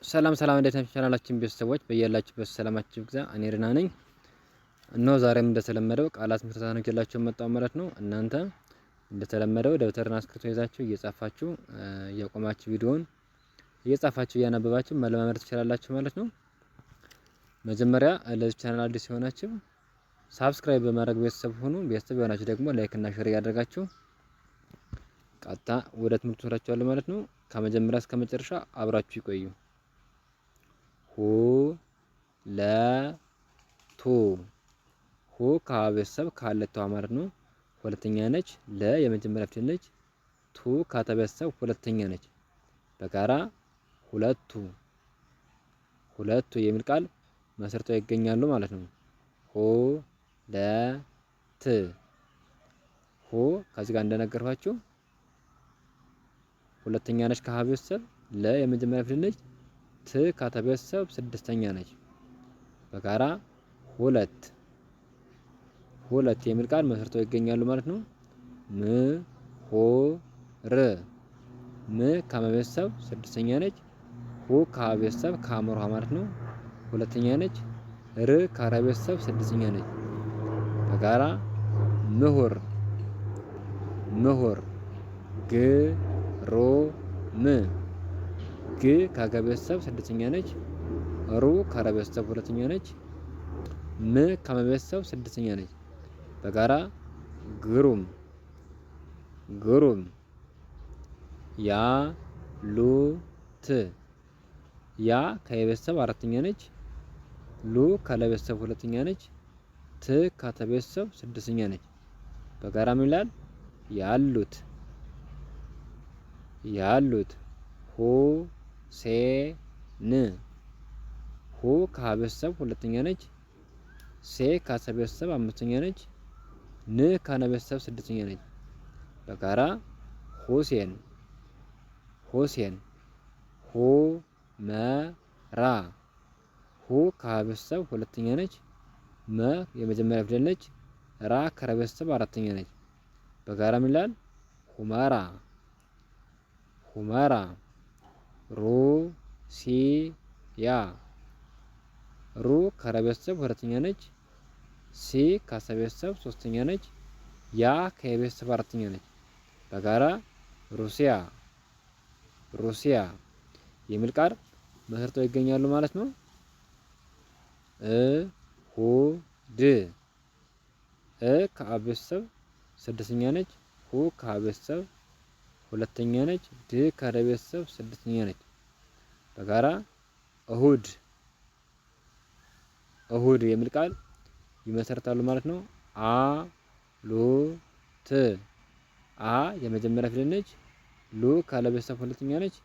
ሰላም እንዴት ናችሁ? ቻናላችን ቤተሰቦች በያላችሁበት ሰላማችሁ ይብዛ። እኔ ሪና ነኝ። እነሆ ዛሬም እንደተለመደው ቃላት ምስረታ ነው ይዤላችሁ መጣሁ ማለት ነው። እናንተ እንደተለመደው ደብተርና እስክሪብቶ ይዛችሁ እየጻፋችሁ እያቆማችሁ ቪዲዮውን እየጻፋችሁ እያነበባችሁ መለማመድ ትችላላችሁ ማለት ነው። መጀመሪያ ለዚህ ቻናል አዲስ የሆናችሁ ሳብስክራይብ በማድረግ ቤተሰብ ሁኑ። ቤተሰብ የሆናችሁ ደግሞ ላይክ እና ሼር እያደረጋችሁ ቀጥታ ወደ ትምህርቱ ወስዳችኋለሁ ማለት ነው። ከመጀመሪያ እስከ መጨረሻ አብራችሁ ይቆዩ። ሁለቱ ሁ ከቤተሰብ ካለተው ማለት ነው። ሁለተኛ ነች። ለ የመጀመሪያ ፊደል ነች። ቱ ከተቤተሰብ ሁለተኛ ነች። በጋራ ሁለቱ የሚል ቃል መስርተው ይገኛሉ ማለት ነው። ሁለት ሁ ከዚህ ጋር እንደነገርኳችሁ ሁለተኛ ነች ከቤተሰብ። ለ የመጀመሪያ ፊደል ነች። ት ከተቤተሰብ ስድስተኛ ነች። በጋራ ሁለት የሚል ቃል መስርተው ይገኛሉ ማለት ነው። ምሁር ም ከመቤተሰብ ስድስተኛ ነች። ሁ ከቤተሰብ ከአምሮሃ ማለት ነው ሁለተኛ ነች። ር ከረቤተሰብ ስድስተኛ ነች። በጋራ ምሁር ግሩም ግ ከገቤተሰብ ስድስተኛ ነች። ሩ ከረቤተሰብ ሁለተኛ ነች። ም ከመቤተሰብ ስድስተኛ ነች። በጋራ ግሩም ያሉት ያ ከየቤተሰብ አራተኛ ነች። ሉ ከለቤተሰብ ሁለተኛ ነች። ት ከተቤተሰብ ስድስተኛ ነች። በጋራ ምን ይላል? ያሉት ሁሴን ሁ ከቤተሰብ ሁለተኛ ነች። ሴ ከቤተሰብ አምስተኛ ነች። ን ከነቤተሰብ ስድስተኛ ነች። በጋራ ሁሴን ሁመራ ሁ ከቤተሰብ ሁለተኛ ነች። መ የመጀመሪያ ፊደል ነች። ራ ከቤተሰብ አራተኛ ነች። በጋራ ምን ይላል? ሁመራ ሩሲያ ሩ ከረቤተሰብ ሁለተኛ ነች። ሲ ከሰቤተሰብ ሶስተኛ ነች። ያ ከየቤተሰብ አራተኛ ነች። በጋራ ሩሲያ የሚል ቃል መስርተው ይገኛሉ ማለት ነው። እሁድ ከቤተሰብ ስድስተኛ ነች። ሁ ከቤተሰብ ሁለተኛ ነች። ድ ከቤተሰብ ስድስተኛ ነች። በጋራ እሁድ የሚል ቃል ይመሰርታሉ ማለት ነው። አሉት አ የመጀመሪያ ፊደል ነች። ሉ ካለቤተሰብ ሁለተኛ ነች።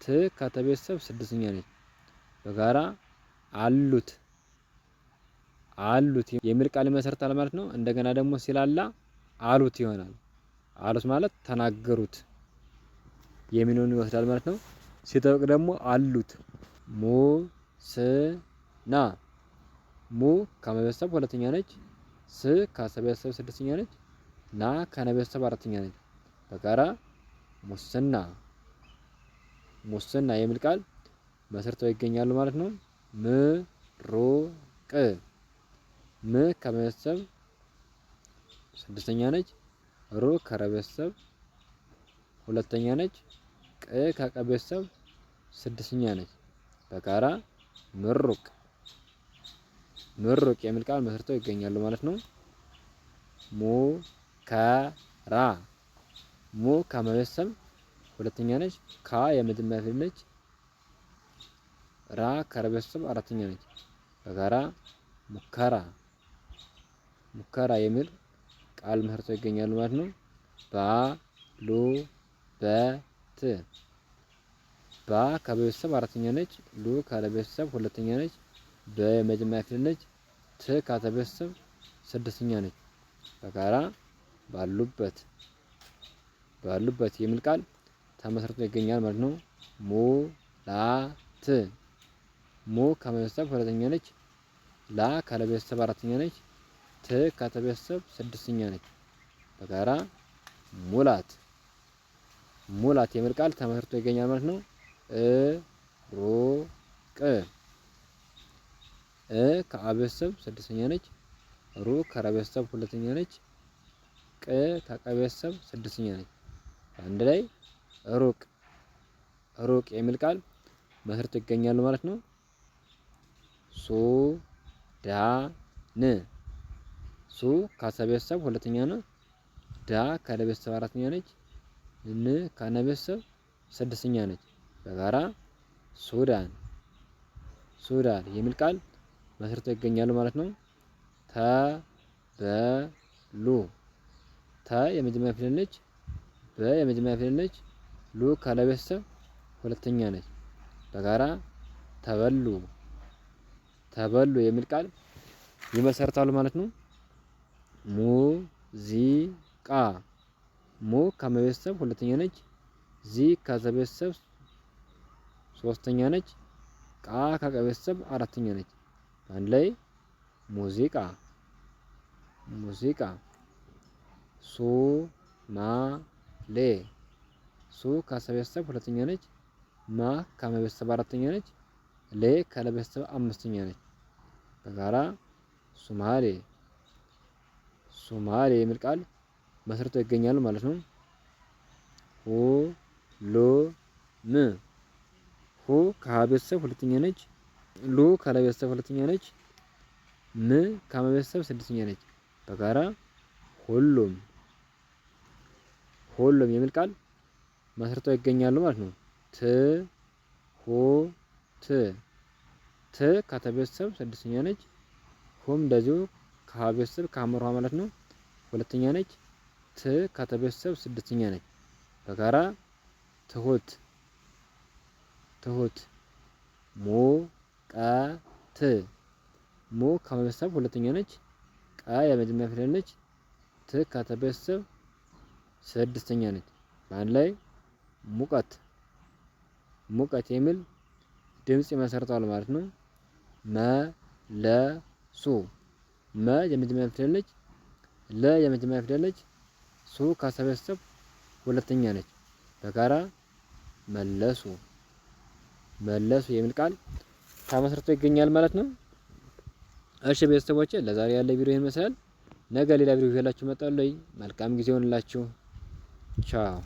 ት ከተቤተሰብ ስድስተኛ ነች። በጋራ አሉት የሚል ቃል ይመሰርታል ማለት ነው። እንደገና ደግሞ ሲላላ አሉት ይሆናል። አሉት ማለት ተናገሩት የሚለውን ይወስዳል ማለት ነው። ሲጠብቅ ደግሞ አሉት ሙስና ሙ ከመቤተሰብ ሁለተኛ ነች። ስ ከቤተሰብ ስድስተኛ ነች። ና ከነቤተሰብ አራተኛ ነች። በጋራ ሙስና የሚል ቃል መስርተው ይገኛሉ ማለት ነው። ምሩቅ ም ከቤተሰብ ስድስተኛ ነች። ሩ ከረቤተሰብ ሁለተኛ ነች። ቅ ከቀቤተሰብ ስድስተኛ ነች። በጋራ ምሩቅ የሚል ቃል መስርተው ይገኛሉ ማለት ነው። ሙከራ ሙ ከመቤተሰብ ሁለተኛ ነች። ካ የመጀመሪያ ፊደል ነች። ራ ከረቤተሰብ አራተኛ ነች። በጋራ ሙከራ የሚል ቃል መስርተው ይገኛሉ ማለት ነው። ባሉበት ባ ከቤተሰብ አራተኛ ነች። ሉ ከቤተሰብ ሁለተኛ ነች። በ የመጀመሪያ ፊደል ነች። ት ከቤተሰብ ስድስተኛ ነች። በጋራ ባሉበት የሚል ቃል ተመስርቶ ይገኛል ማለት ነው። ሙላት ሙ ከቤተሰብ ሁለተኛ ነች። ላ ከቤተሰብ አራተኛ ነች። ት ከቤተሰብ ስድስተኛ ነች። በጋራ ሙላት የሚል ቃል ተመስርቶ ይገኛል ማለት ነው። ከአ ቤተሰብ ስድስተኛ ነች። ሩ ከረ ቤተሰብ ሁለተኛ ነች። ከቀ ቤተሰብ ስድስተኛ ነች። አንድ ላይ ሩቅ ሩቅ የሚል ቃል መስርተው ይገኛሉ ማለት ነው። ሱዳን ሱ ከሰ ቤተሰብ ሁለተኛ ነው። ዳ ከለ ቤተሰብ አራተኛ ነች። ን ከነ ቤተሰብ ስድስተኛ ነች። በጋራ ሱዳን ሱዳን የሚል ቃል መስርተው ይገኛሉ ማለት ነው። ተበሉ ተ የመጀመሪያ ፊደል ነች። በ የመጀመሪያ ፊደል ነች። ሉ ካለ ቤተሰብ ሁለተኛ ነች። በጋራ ተበሉ ተበሉ የሚል ቃል ይመሰርታሉ ማለት ነው። ሙዚቃ ሙ ከመ ቤተሰብ ሁለተኛ ነች። ዚ ከዘ ቤተሰብ ሶስተኛ ነች። ቃ ከቀ ቤተሰብ አራተኛ ነች። አንድ ላይ ሙዚቃ ሙዚቃ። ሱማሌ ሱ ከሰ ቤተሰብ ሁለተኛ ነች። ማ ከመ ቤተሰብ አራተኛ ነች። ሌ ከለ ቤተሰብ አምስተኛ ነች። በጋራ ሱማሌ ሱማሌ የሚል ቃል መስርተው ይገኛሉ ማለት ነው። ሁሉም ሁ ከሀ ቤተሰብ ሁለተኛ ነች። ሉ ከለ ቤተሰብ ሁለተኛ ነች። ም ከመ ቤተሰብ ስድስተኛ ነች። በጋራ ሁሉም ሁሉም የሚል ቃል መስርተው ይገኛሉ ማለት ነው። ትሁት ት ከተ ቤተሰብ ስድስተኛ ነች። ሁም እንደዚሁ ከሀ ቤተሰብ ከሀመርኋ ማለት ነው ሁለተኛ ነች። ት ከተ ቤተሰብ ስድስተኛ ነች። በጋራ ትሁት ትሁት። ሙቀት ሙ ከመ ቤተሰብ ሁለተኛ ነች። ቀ የመጀመሪያ ፊደል ነች። ት ከተ ቤተሰብ ስድስተኛ ነች። በአንድ ላይ ሙቀት ሙቀት የሚል ድምጽ ይመሰርታሉ ማለት ነው። መለሱ መ የመጀመሪያ ፊደል ነች። ለ የመጀመሪያ ፊደል ነች። ሱ ከሰ ቤተሰብ ሁለተኛ ነች። በጋራ መለሱ መለሱ የሚል ቃል ተመስርቶ ይገኛል ማለት ነው። እሺ ቤተሰቦቼ ለዛሬ ያለ ቪዲዮ ይመስላል። ነገ ሌላ ቪዲዮ ይዤላችሁ እመጣለሁ። መልካም ጊዜ ይሆንላችሁ። ቻው